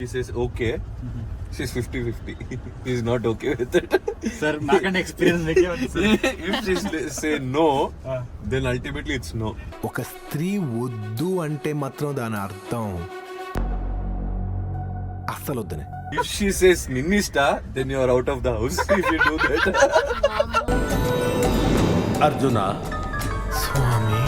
He says okay. She's 50-50. He's not okay with it. Sir, నాకంటే experience మీకే ఉంది sir. If she say no, then ultimately it's no. ఒక స్త్రీ వద్దు అంటే మాత్రం దాని అర్థం అస్సలు వద్దనే. If she says ninnista, then you are out of the house. If you do that. Arjuna Swami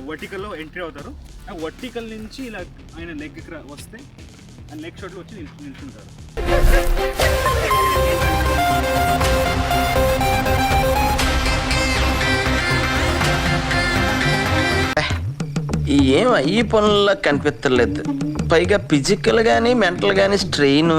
వర్టికల్లో ఎంట్రీ అవుతారు. ఆ వర్టికల్ నుంచి ఇలా ఆయన లెగ్ వస్తే ఆ లెగ్ షాట్లో వచ్చి నిల్చుంటారు. ఏం ఈ పనుల్లో కనిపించలేదు. పైగా ఫిజికల్ గానీ మెంటల్ గానీ strain.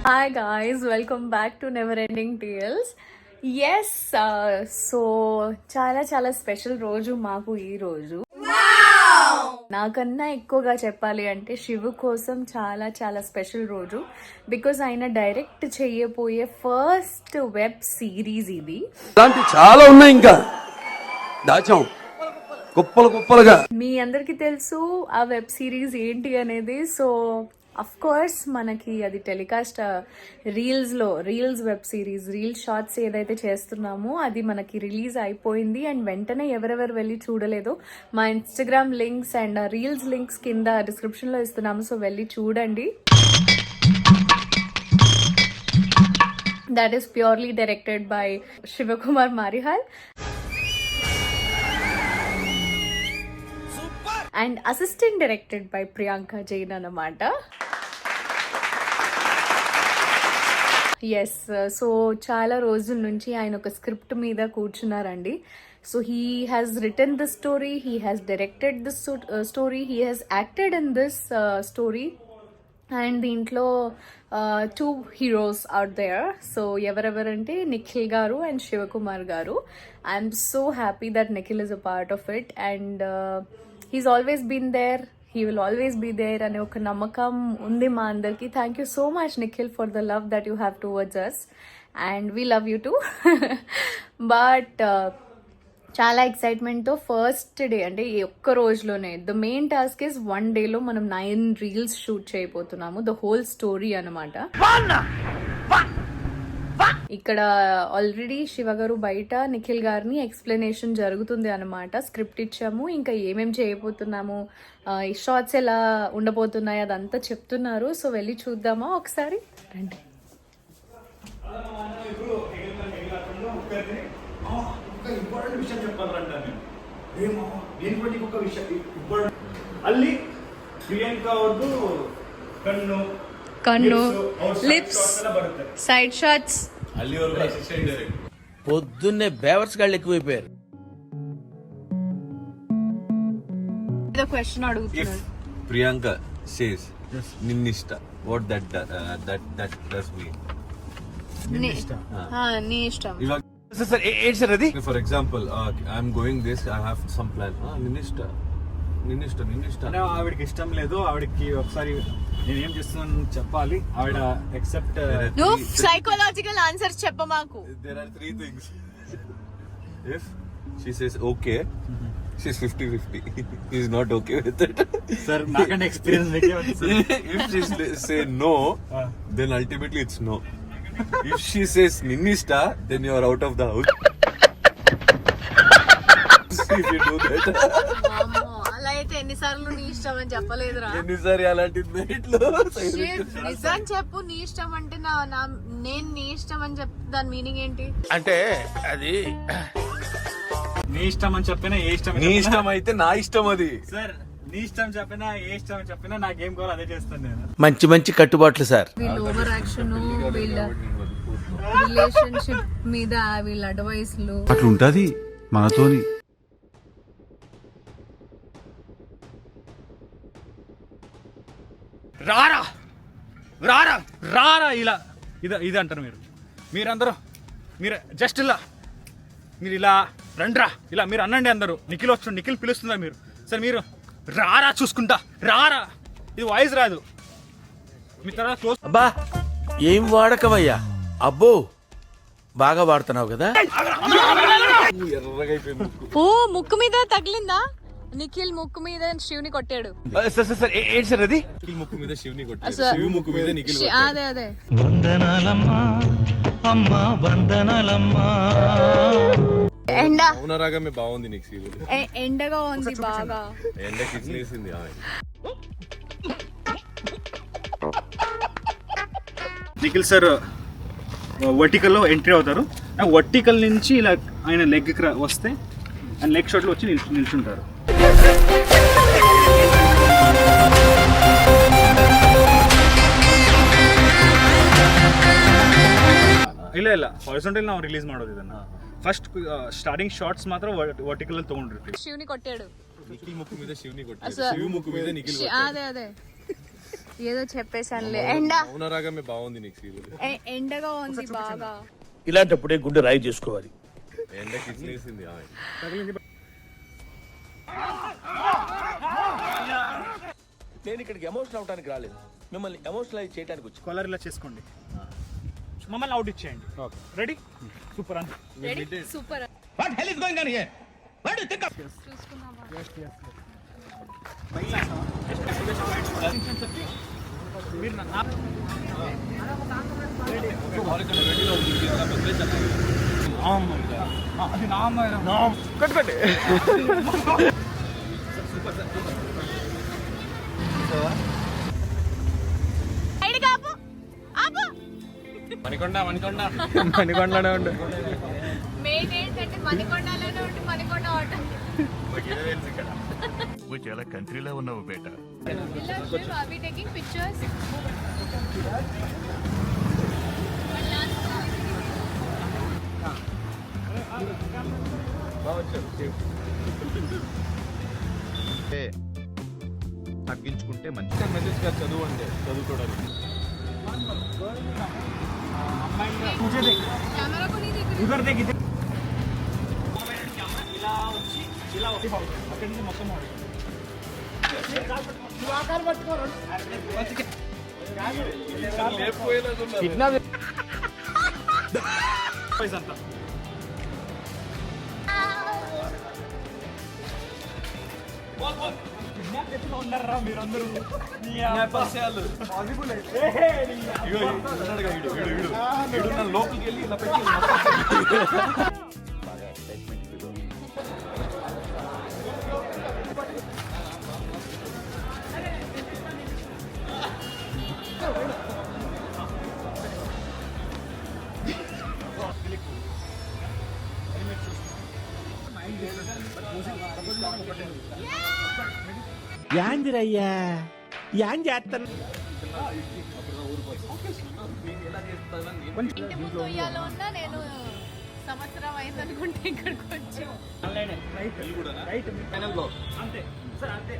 Hi guys, welcome back to Never Ending Tales. Yes, so చాలా స్పెషల్ రోజు మాకు ఈ రోజు. నాకన్నా ఎక్కువగా చెప్పాలి అంటే శివు కోసం చాలా స్పెషల్ రోజు. బికాజ్ ఆయన డైరెక్ట్ చేయబోయే ఫస్ట్ వెబ్ సిరీస్ ఇది. ఇలాంటి చాలా ఉన్నాయి, ఇంకా దాచాం కుప్పలుగా. మీ అందరికీ తెలుసు ఆ వెబ్ సిరీస్ ఏంటి అనేది. సో అఫ్ కోర్స్ మనకి అది telecast reels web series reels shorts ఏదైతే చేస్తున్నామో అది మనకి రిలీజ్ అయిపోయింది. అండ్ వెంటనే ఎవరెవరు వెళ్ళి చూడలేదో మా Instagram links and reels links కింద డిస్క్రిప్షన్లో ఇస్తున్నాము. సో వెళ్ళి చూడండి. That is purely directed by Shivakumar Marihal and assistant directed by Priyanka Jain అన్నమాట. ఎస్, సో చాలా రోజుల నుంచి ఆయన ఒక స్క్రిప్ట్ మీద కూర్చున్నారండి. So he has written this story, he has directed this story, he has acted in this story. And దీంట్లో 2 హీరోస్ అవుట్ దేర్. సో ఎవరెవరంటే నిఖిల్ గారు అండ్ శివకుమార్ గారు. I'm so happy that Nikhil is a part of it. And he's always been there, he will always be there అనే ఒక నమ్మకం ఉంది మా అందరికి. Thank you so much Nikhil for the love that you have towards us and we love you too. But చాలా ఎక్సైట్మెంట్తో first day అంటే ఈ ఒక్క రోజులోనే ద మెయిన్ టాస్క్ ఇస్ 1 డేలో మనం 9 రీల్స్ షూట్ చేయబోతున్నాము. ద హోల్ స్టోరీ అనమాట. ఇక్కడ ఆల్రెడీ శివ గారు బయట నిఖిల్ గారిని ఎక్స్ప్లెనేషన్ జరుగుతుంది అనమాట. స్క్రిప్ట్ ఇచ్చాము, ఇంకా ఏమేం చేయబోతున్నాము, ఈ షార్ట్స్ ఎలా ఉండబోతున్నాయి అదంతా చెప్తున్నారు. సో వెళ్ళి చూద్దామా ఒకసారి, రండి. కన్ను, లిప్స్, సైడ్ షాట్స్. పొద్దున్నే బేవర్స్ గాళ్ళు ఎక్కువైపోయారు. క్వశ్చన్ If అడుగుతున్నారు. Priyanka says ninnista, what that does mean? నీ ఇష్టం. సార్ ఏంటి సార్ అది? For example, I'm going this, I have some plan. Ninnista. అంటే ఆవిడకి ఇష్టం లేదు, ఆవిడకి ఒకసారి నేనేం చేస్తున్నాను చెప్పాలి, ఆవిడ ఎక్సెప్ట్. నువ్వు సైకలాజికల్ ఆన్సర్స్ చెప్ప మాకు. There are 3 things. If she says okay, she's 50-50. He's not okay with it. Sir నాకంటే ఎక్స్పీరియన్స్ మీకే ఉంది sir. If she say no, then ultimately it's no. If she says ninnista, then you are out of the house. If you do that. అలా అయితే ఎన్నిసార్లు నీ ఇష్టం అని చెప్పలేదురా. ఎన్నిసారి అలాంటి నిజం చెప్పు. నీ ఇష్టం అంటే నేను నీ ఇష్టం అని చెప్పు, దాని మీనింగ్ ఏంటి? అంటే అది నీ ఇష్టం అని చెప్పినా ఏ ఇష్టం నీ ఇష్టం అయితే నా ఇష్టం అది. సార్ నీ ఇష్టం చెప్పినా ఏ ఇష్టం చెప్పినా నాకేం కావాలో అదే చేస్తాను నేను. మంచి మంచి కట్టుబాట్లు సార్. వీళ్ళ ఓవర్ యాక్షన్, వీళ్ళ రిలేషన్షిప్ మీద వీళ్ళ అడ్వైస్లు. అట్లుంటది మనతోని. రారా రారా రారా ఇలా ఇది అంటారు మీరందరూ మీరు జస్ట్ ఇలా మీరు ఇలా రండ్రా ఇలా మీరు అనండి అందరూ. నిఖిల్ వచ్చి నిఖిల్ పిలుస్తుందా మీరు సార్ మీరు రారా చూసుకుంటా రారా. ఇది వాయిస్ రాదు మీ తర్వాత క్లోజ్. అబ్బా ఏం వాడకవయ్యా, అబ్బో బాగా వాడుతున్నావు కదా. ఓ ముక్కు మీద తగిలిందా? నిఖిల్ ముక్కు మీద శివుని కొట్టాడు. సార్ సార్ ఏంటి సార్ అది? నిఖిల్ ముక్కు మీద శివుని కొట్టాడు. అసలు- శివు ముక్కు మీద నిఖిల్ అదే అదే ఎండ మౌనరాగమే బాగుంది నీకు సీరియల్. ఎండగా ఉంది బాగా. ఎండ కిచ్లేసింది. నిఖిల్ సార్ వర్టికల్లో ఎంట్రీ అవుతారు. వర్టికల్ నుంచి ఇలా ఆయన లెగ్ వస్తే ఆయన లెగ్ షాట్లో వచ్చి నిల్చుంటారు. ಇಲ್ಲ ಹಾರಿಜಾಂಟಲ್ ನಾವು ರಿಲೀಸ್ ಮಾಡೋದು ಇದನ್ನ. ಫಸ್ಟ್ ಸ್ಟಾರ್ಟಿಂಗ್ ಶಾರ್ಟ್ಸ್ ಮಾತ್ರ ವರ್ಟಿಕಲ್ ಅಲ್ಲಿ ತಗೊಂಡಿರ್ತೀವಿ. శివుని కొట్టాడు. నిఖిల్ ముక్కు మీద శివుని కొట్టాడు. అసలు- శివు ముక్కు మీద నిఖిల్ అదే అదే ఏదో చెప్పేసానులే. ఎండ మౌనరాగమే బాగుంది నీకు సీరియల్. ఎండగా ఉంది బాగా. ఇలాంటప్పుడే గుండె రాయి చేసుకోవాలి. ఎండ కిచ్లేసింది. నేను ఇక్కడికి ఎమోషనల్ అవడానికి రాలేదు, మిమ్మల్ని ఎమోషనలైజ్ చేయడానికి వచ్చి. కాలర్ ఇలా చేసుకోండి, మమ్మల్ని అవుట్ ఇచ్చేయండి. రెడీ సూపర్ అంత super. What hell is going on here? What do you think of? మీరు అది నామ కట్టుకోండి. మణికొండలోనే ఉండు. మెయిన్ ఏంటంటే మణికొండలోనే ఉండి మణికొండ ఆటో. నువ్వు చాలా కంట్రీలో ఉన్నావు బేట. Are we taking pictures? తగ్గించుకుంటే మంచిగా మెసేజ్ గా చదువుకోవడానికి కెమెరా కొని ఉదర్ దగ్గర ఇలా వచ్చి ఇలా ఒకటి అక్కడి నుంచి మొత్తం అంతా ఉన్నారా మీరందరూ? లోపలికి వెళ్ళి ఇలా పెట్టి యాందిరయ్యా యాం చేస్తాను. ఇంటి ముందు ఉయ్యాలో ఉన్నా నేను సంవత్సరం అయిందనుకుంటే ఇక్కడికి వచ్చి అంతే సార్ అంతే.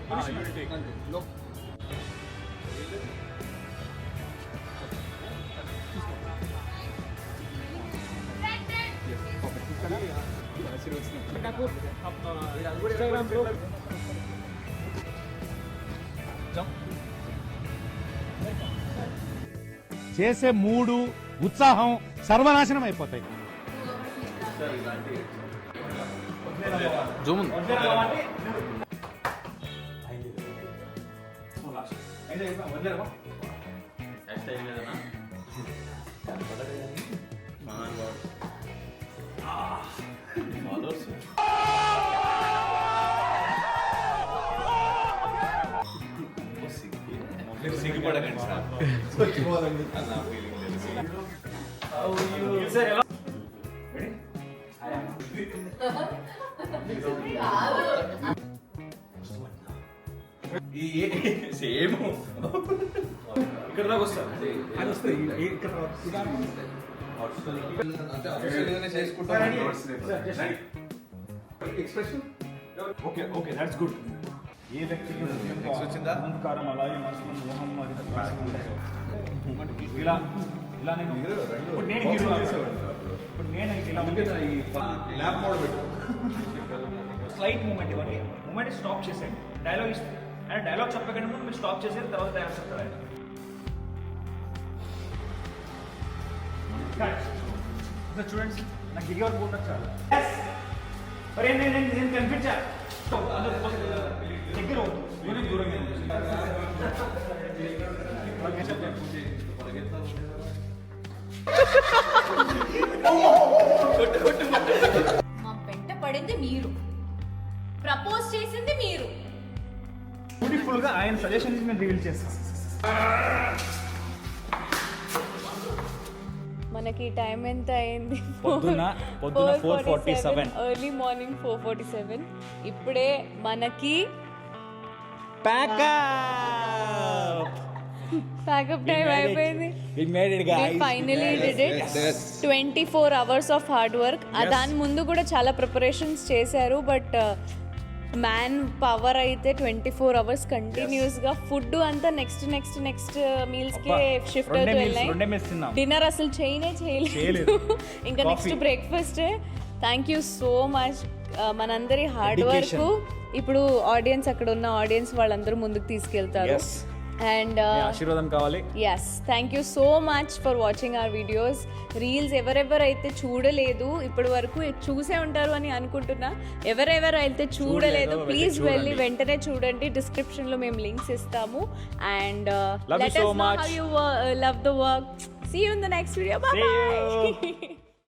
చేసే మూడు ఉత్సాహం సర్వనాశనం అయిపోతాయి. సిగ్గుపడకండి సార్. సేమ్ ఇక్కడ దాకా వస్తారు అది వస్తుంది ఇక్కడ expression okay okay that's good. ఏ వ్యక్తికి అహంకారం అలాగే మనసులో మోహం అది ఇలా ఇలా నేను ఇప్పుడు నేను హీరో ఇప్పుడు నేను ఇలా ల్యాబ్ మోడ్ పెట్టు స్లైట్ మూమెంట్ ఇవ్వండి. మూమెంట్ స్టాప్ చేసేయండి. డైలాగ్ ఇస్తే అండ్ డైలాగ్ చెప్పకండి ముందు మీరు స్టాప్ చేసేది తర్వాత డైలాగ్ చెప్తారు ఆయన. చూడండి నాకు దిగే వరకు ఉండదు చాలు. మరి నేను కనిపించా దగ్గర దూరంగా మా వెంట పడింది మీరు, ప్రపోజ్ చేసింది మీరు. బ్యూటిఫుల్ గా ఆయన సజెషన్ నేను రివీల్ చేస్తాను. మనకి టైం ఎంత అయింది? పొద్దున్న 4:47. Early morning 4:47. ఇప్పుడే మనకి ప్యాకప్ టైం అయిపోయింది. Finally did it. 24 hours of hard work. దాని ముందు కూడా చాలా ప్రిపరేషన్స్ చేశారు, బట్ మ్యాన్ పవర్ అయితే 24 hours కంటిన్యూస్ గా. ఫుడ్ అంతా నెక్స్ట్ మీల్స్ కి షిఫ్ట్ అవుతూ వెళ్ళాయి. డిన్నర్ అసలు చేయలేదు. ఇంకా next breakfast. Thank you so much. మనందరి హార్డ్ వర్క్ ఇప్పుడు ఆడియన్స్, అక్కడ ఉన్న ఆడియన్స్ వాళ్ళందరూ ముందుకు తీసుకెళ్తారు. అండ్ ఆశీర్వాదం కావాలి. Yes, thank you so much for watching our videos. Reels ఎవరెవరైతే చూడలేదు, ఇప్పటి వరకు చూసే ఉంటారు అని అనుకుంటున్నా. ఎవరెవరైతే చూడలేదు ప్లీజ్ వెళ్ళి వెంటనే చూడండి. డిస్క్రిప్షన్ లో మేము లింక్స్ ఇస్తాము. And Love you so much. how you love the work. See you in the next video. Bye bye.